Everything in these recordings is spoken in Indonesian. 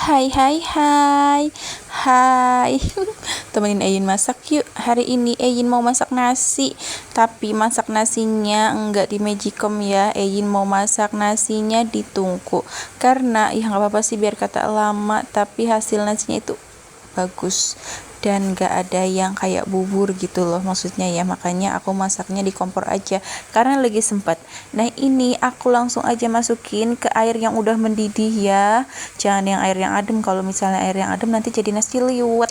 Hai hai hai hai temenin Ayin masak yuk. Hari ini Ayin mau masak nasi, tapi masak nasinya enggak di magicom ya. Ayin mau masak nasinya di tungku, karena ya nggak apa-apa sih biar kata lama, tapi hasil nasinya itu bagus dan gak ada yang kayak bubur gitu loh maksudnya ya. Makanya aku masaknya di kompor aja karena lagi sempat. Nah ini aku langsung aja masukin ke air yang udah mendidih ya, jangan yang air yang adem. Kalau misalnya air yang adem nanti jadi nasi liwet.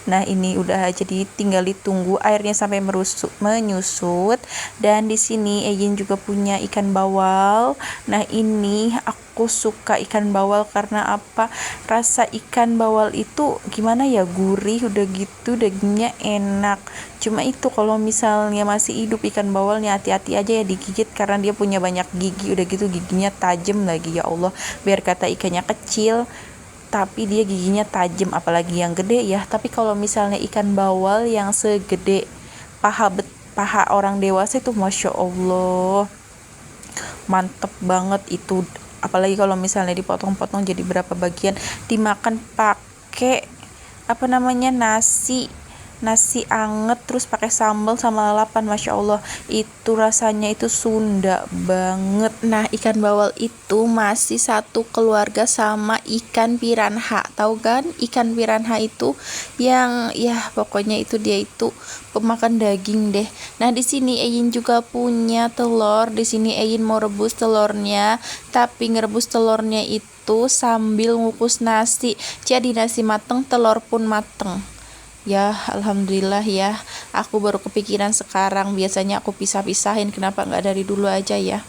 Nah ini udah, jadi tinggal ditunggu airnya sampai menyusut. Dan di sini Ejin juga punya ikan bawal. Nah ini aku suka ikan bawal karena apa, rasa ikan bawal itu gimana ya, gurih, udah gitu dagingnya enak. Cuma itu kalau misalnya masih hidup ikan bawalnya, hati-hati aja ya digigit karena dia punya banyak gigi, udah gitu giginya tajam lagi. Ya Allah, biar kata ikannya kecil tapi dia giginya tajam, apalagi yang gede ya. Tapi kalau misalnya ikan bawal yang segede paha orang dewasa itu masya Allah mantep banget itu. Apalagi kalau misalnya dipotong-potong jadi berapa bagian, dimakan pakai nasi anget terus pakai sambal sama lalapan, masya Allah itu rasanya itu Sunda banget. Nah ikan bawal itu masih satu keluarga sama ikan piranha, tahu kan ikan piranha itu yang ya pokoknya itu dia itu pemakan daging deh. Nah di sini Ayin juga punya telur. Di sini Ayin mau rebus telurnya, tapi ngerebus telurnya itu sambil ngukus nasi, jadi nasi mateng telur pun mateng. Ya alhamdulillah ya, aku baru kepikiran sekarang, biasanya aku pisah-pisahin, kenapa nggak dari dulu aja ya.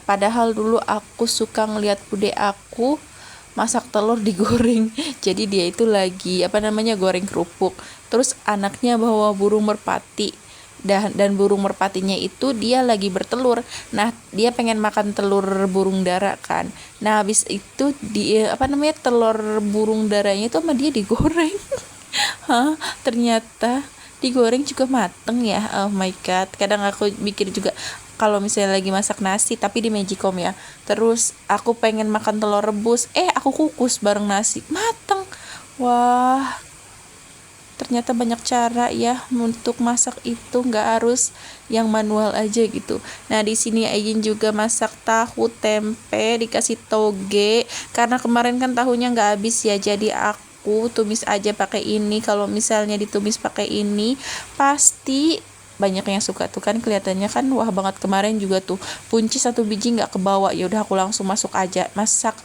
Padahal dulu aku suka ngeliat bude aku masak telur digoreng. Jadi dia itu lagi goreng kerupuk, terus anaknya bawa burung merpati, dan burung merpatinya itu dia lagi bertelur. Nah dia pengen makan telur burung dara kan. Nah habis itu dia telur burung daranya itu sama dia digoreng. Ternyata digoreng juga mateng ya. Oh my god, kadang aku mikir juga kalau misalnya lagi masak nasi tapi di magicom ya, terus aku pengen makan telur rebus, aku kukus bareng nasi mateng. Wah, ternyata banyak cara ya untuk masak itu, nggak harus yang manual aja gitu. Nah di sini Ayin juga masak tahu tempe dikasih toge, karena kemarin kan tahunya nggak habis ya, jadi aku tumis aja pakai ini. Kalau misalnya ditumis pakai ini pasti banyak yang suka tuh kan, kelihatannya kan wah banget. Kemarin juga tuh punci satu biji nggak kebawa, ya udah aku langsung masak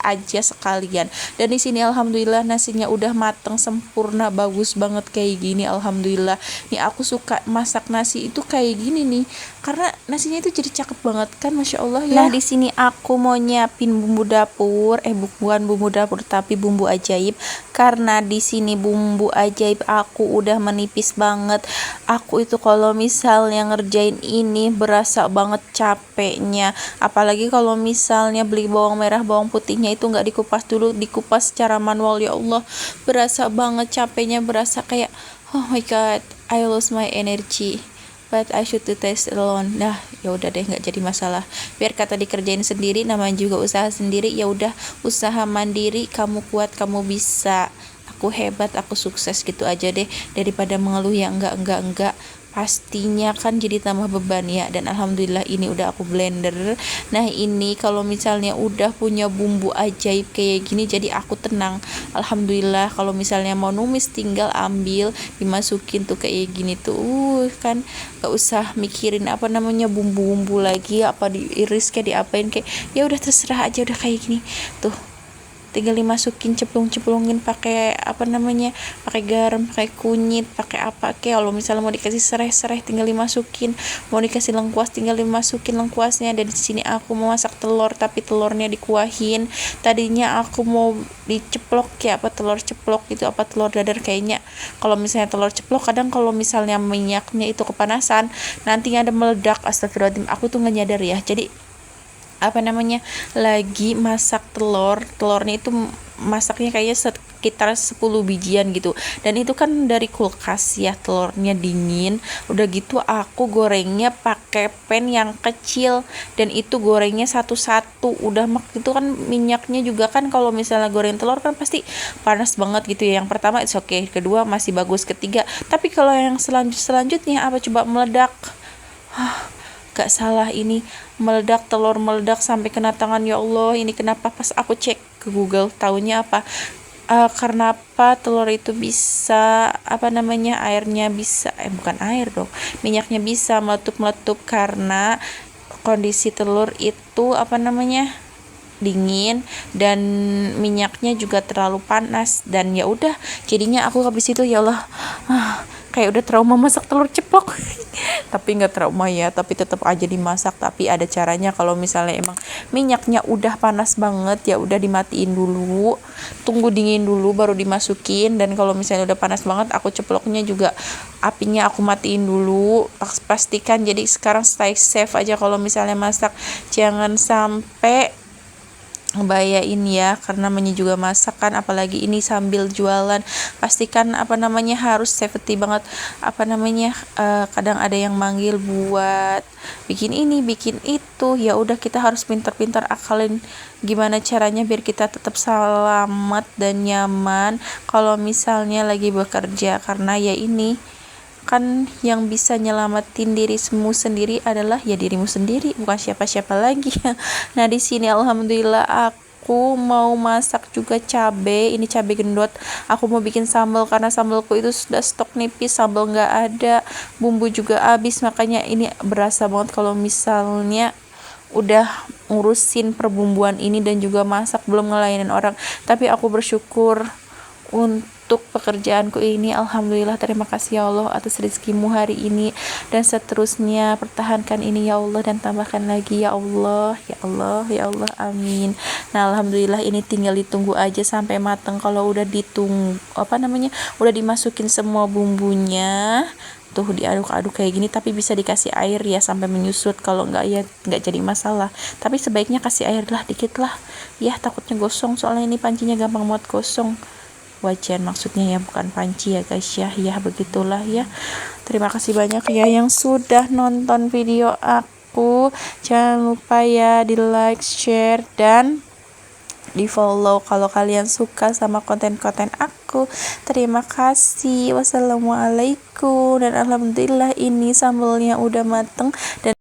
aja sekalian. Dan di sini alhamdulillah nasinya udah mateng sempurna, bagus banget kayak gini. Alhamdulillah nih, aku suka masak nasi itu kayak gini nih karena nasinya itu jadi cakep banget kan, masya Allah ya. Nah di sini aku mau nyiapin bumbu dapur, bukan bumbu dapur tapi bumbu ajaib, karena di sini bumbu ajaib aku udah menipis banget. Aku itu kalau misalnya ngerjain ini berasa banget capeknya, apalagi kalau misalnya beli bawang merah bawang putihnya itu nggak dikupas dulu, dikupas secara manual. Ya Allah, berasa banget capeknya, berasa kayak oh my god, I lose my energy, but I should to taste alone. Nah ya udah deh, nggak jadi masalah, biar kata dikerjain sendiri, namanya juga usaha sendiri. Ya udah, usaha mandiri, kamu kuat, kamu bisa, aku hebat, aku sukses, gitu aja deh, daripada mengeluh yang enggak. Pastinya kan jadi tambah beban ya. Dan alhamdulillah ini udah aku blender. Nah ini kalau misalnya udah punya bumbu ajaib kayak gini, jadi aku tenang. Alhamdulillah kalau misalnya mau numis tinggal ambil, dimasukin tuh kayak gini tuh kan, gak usah mikirin bumbu-bumbu lagi, apa diiris kayak diapain, kayak ya udah terserah aja, udah kayak gini tuh tinggal dimasukin, ceplung-ceplungin pakai pakai garam, pakai kunyit, pakai apa kayak. Kalau misalnya mau dikasih serai-serai tinggal dimasukin, mau dikasih lengkuas tinggal dimasukin lengkuasnya. Dan di sini aku mau masak telur tapi telurnya dikuahin. Tadinya aku mau diceplok ya, telur ceplok itu, telur dadar kayaknya. Kalau misalnya telur ceplok kadang kalau misalnya minyaknya itu kepanasan nanti ada meledak, astagfirullahaladzim. Aku tuh nggak nyadar ya, jadi lagi masak telurnya itu masaknya kayaknya sekitar 10 bijian gitu, dan itu kan dari kulkas ya, telurnya dingin. Udah gitu aku gorengnya pakai pan yang kecil, dan itu gorengnya satu-satu. Udah itu kan minyaknya juga kan, kalau misalnya goreng telur kan pasti panas banget gitu ya. Yang pertama it's okay, kedua masih bagus, ketiga, tapi kalau yang selanjutnya apa coba, meledak. Gak salah ini, meledak, telur meledak sampai kena tangan. Ya Allah, ini kenapa? Pas aku cek ke Google, taunya apa? Karena apa telur itu bisa, apa namanya, airnya bisa, bukan air dong, minyaknya bisa meletup karena kondisi telur itu, apa namanya, dingin, dan minyaknya juga terlalu panas. Dan ya udah, jadinya aku habis itu ya Allah, kayak udah trauma masak telur ceplok. Tapi nggak trauma ya, tapi tetap aja dimasak. Tapi ada caranya, kalau misalnya emang minyaknya udah panas banget ya udah dimatiin dulu, tunggu dingin dulu baru dimasukin. Dan kalau misalnya udah panas banget, aku ceploknya juga apinya aku matiin dulu, pastikan. Jadi sekarang stay safe aja kalau misalnya masak, jangan sampai ngebayain ya, karena namanya juga masak kan, apalagi ini sambil jualan, pastikan apa namanya harus safety banget. Apa namanya, kadang ada yang manggil buat bikin ini bikin itu, ya udah kita harus pintar-pintar akalin gimana caranya biar kita tetap selamat dan nyaman kalau misalnya lagi bekerja. Karena ya ini kan yang bisa nyelamatin dirimu sendiri adalah ya dirimu sendiri, bukan siapa-siapa lagi. Nah di sini alhamdulillah aku mau masak juga cabe, ini cabe gendot. Aku mau bikin sambal karena sambalku itu sudah stok nipis, sambal nggak ada, bumbu juga habis, makanya ini berasa banget kalau misalnya udah ngurusin perbumbuan ini dan juga masak, belum ngelayanin orang. Tapi aku bersyukur untuk pekerjaanku ini, alhamdulillah. Terima kasih ya Allah atas rezekimu hari ini dan seterusnya. Pertahankan ini ya Allah dan tambahkan lagi ya Allah, ya Allah, ya Allah, amin. Nah alhamdulillah ini tinggal ditunggu aja sampai matang. Kalau udah ditunggu, apa namanya, udah dimasukin semua bumbunya tuh, diaduk-aduk kayak gini, tapi bisa dikasih air ya sampai menyusut, kalau enggak ya enggak jadi masalah. Tapi sebaiknya kasih air lah dikit lah ya, takutnya gosong, soalnya ini pancinya gampang banget gosong. Wajan maksudnya ya, bukan panci ya guys ya. Ya begitulah ya. Terima kasih banyak ya yang sudah nonton video aku. Jangan lupa ya di like, share, dan di follow kalau kalian suka sama konten-konten aku. Terima kasih. Wassalamualaikum. Dan alhamdulillah ini sambalnya udah mateng dan